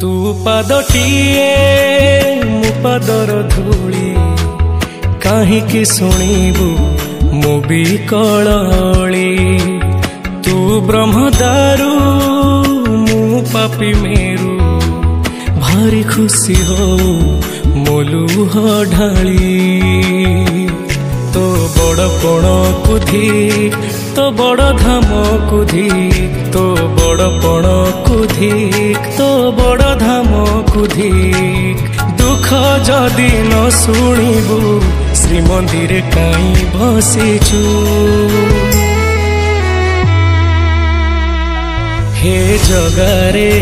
तू पादटिए मु पादर धूली काहींकि शुणिबु मु भी कलली। तू ब्रह्मदारू मु पापी मेरू भारी खुशी हो मोलुह ढाली। तो बड़ पण कुधिक तो बड़ धाम कुधिक तो बड़ पण कुधिक तो बड़ धाम कुधिक। दुख जदि न शुणिबु श्रीमंदिर काई बसिचु। हे जगारे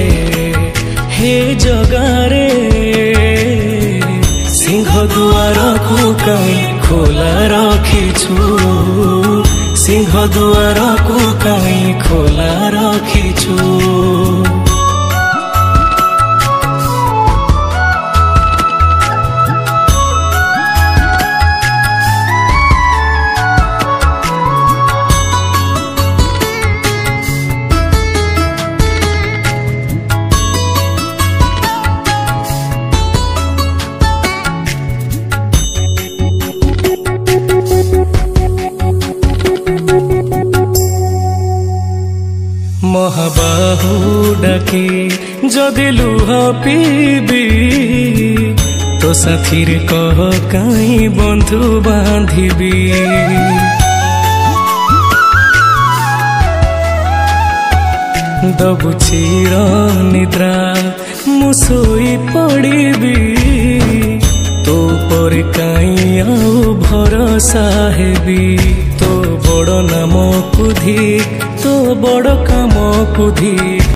सिंह दुआर को काई खोला रखिछु। सिंह दुआर को काई खोला रखिछु। महाबाहु डाके जदि लुह पीबी तो साथी रे कह काई बंधु बांधिबी। दबु चिर निद्रा मु सोई पड़िबी। तो पर काई आउ भरोसा हेबी। तो बड़ नाम कुधिक तो बड़ काम कुधिक।